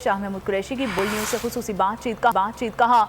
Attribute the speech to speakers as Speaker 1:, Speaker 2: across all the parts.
Speaker 1: शाह महमूद कुरैशी की bull news से खुसूसी बातचीत कहा।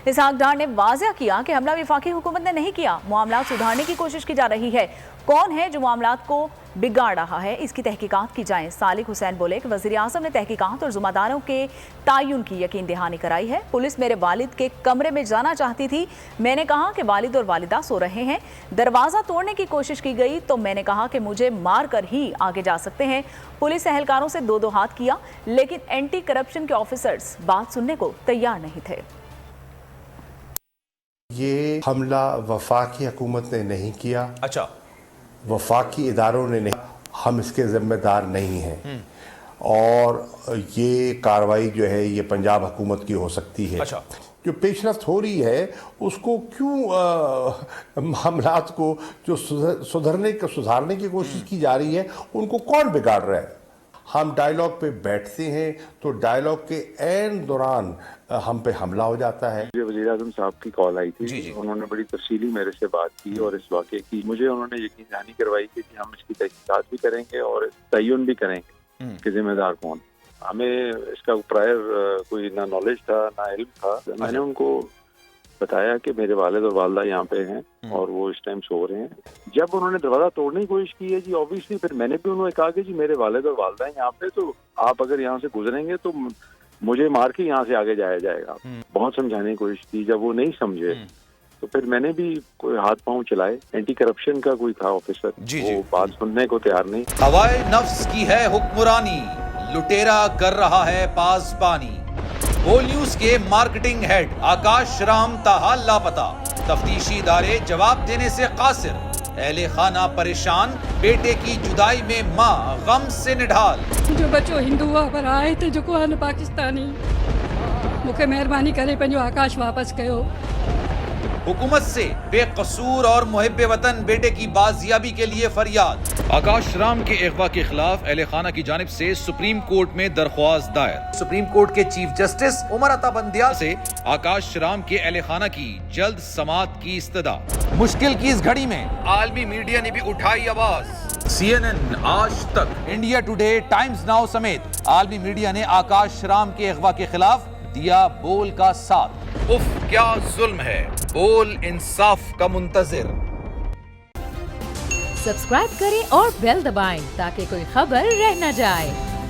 Speaker 1: इसहाक डार ने वाज़ेह किया कि हमला वफाकी हुकूमत ने नहीं किया, मामला सुधारने की कोशिश की जा रही है। कौन है जो मामला को बिगाड़ रहा है, इसकी तहकीकात की जाए। सालिक हुसैन बोले कि वज़ीर आज़म ने तहकीकात और ज़िम्मेदारों के तयन की यकीन दहानी कराई है। पुलिस मेरे वालिद के कमरे में जाना चाहती थी, मैंने कहा कि वालिद और वालिदा सो रहे हैं। दरवाज़ा तोड़ने की कोशिश की गई तो मैंने कहा कि मुझे मार कर ही आगे जा सकते हैं। पुलिस एहलकारों से दो हाथ किया, लेकिन एंटी करप्शन के ऑफिसर्स बात सुनने को तैयार नहीं थे।
Speaker 2: ये हमला वफाकी हुकूमत ने नहीं किया।
Speaker 3: अच्छा,
Speaker 2: वफाकी इदारों ने नहीं, हम इसके जिम्मेदार नहीं हैं। और ये कार्रवाई जो है ये पंजाब हुकूमत की हो सकती है।
Speaker 3: अच्छा,
Speaker 2: जो पेशरफ्त हो रही है उसको क्यों मामलात को जो सुधारने की कोशिश की जा रही है उनको कौन बिगाड़ रहा है। हम डायलॉग पे बैठते हैं तो डायलॉग के एंड दौरान हम पे हमला हो जाता है।
Speaker 4: मुझे वज़ीर आज़म साहब की कॉल आई थी,
Speaker 3: जी।
Speaker 4: उन्होंने बड़ी तफसीली मेरे से बात की और इस वाक़े की मुझे उन्होंने यकीन दहानी करवाई कि हम इसकी तहकीकात भी करेंगे और तयन भी करेंगे कि जिम्मेदार कौन। हमें इसका प्रायर कोई ना नॉलेज था ना इल्म था। मैंने उनको बताया कि मेरे वालिद और वालदा यहाँ पे हैं और वो इस टाइम सो रहे हैं। जब उन्होंने दरवाजा तोड़ने की कोशिश की है जी, ऑब्वियसली फिर मैंने भी उन्होंने कहा कि जी मेरे वालिद और वालदा यहाँ पे, तो आप अगर यहाँ से गुजरेंगे तो मुझे मार के यहाँ से आगे जाया जाएगा। बहुत समझाने की कोशिश की, जब वो नहीं समझे तो फिर मैंने भी कोई हाथ पांव चलाए। एंटी करप्शन का कोई था ऑफिसर, वो बात सुनने को तैयार नहीं।
Speaker 3: हवाए नफ्स की है हुक्मरानी, लुटेरा कर रहा है पासबानी। बोल न्यूज के मार्केटिंग हेड आकाश राम ताहा लापता, तफ्तीशी इदारे जवाब देने से कासिर। अहले खाना परेशान, बेटे की जुदाई में माँ गम से निढाल।
Speaker 5: जो बच्चो हिंदू पर आए थे जो को पाकिस्तानी, मुझे मेहरबानी करे पंहिंजो आकाश वापस कयो।
Speaker 3: हुकूमत से बेकसूर और मुहिब्बे वतन बेटे की बाजियाबी के लिए फरियाद। आकाश राम के अगवा के खिलाफ अहले खाना की जानिब से सुप्रीम कोर्ट में दरख्वास्त दायर। सुप्रीम कोर्ट के चीफ जस्टिस उमर अता बंदियाल से आकाश राम के अहले खाना की जल्द समाअत की इस्तदा। मुश्किल की इस घड़ी में आलमी मीडिया ने भी उठाई आवाज। CNN, आज तक, इंडिया टुडे, टाइम्स नाउ समेत आलमी मीडिया ने आकाश राम के अगवा के खिलाफ दिया बोल का साथ। उफ क्या जुल्म है, बोल इंसाफ का मुंतजिर।
Speaker 6: सब्सक्राइब करें और बेल दबाएं ताकि कोई खबर रह न जाए।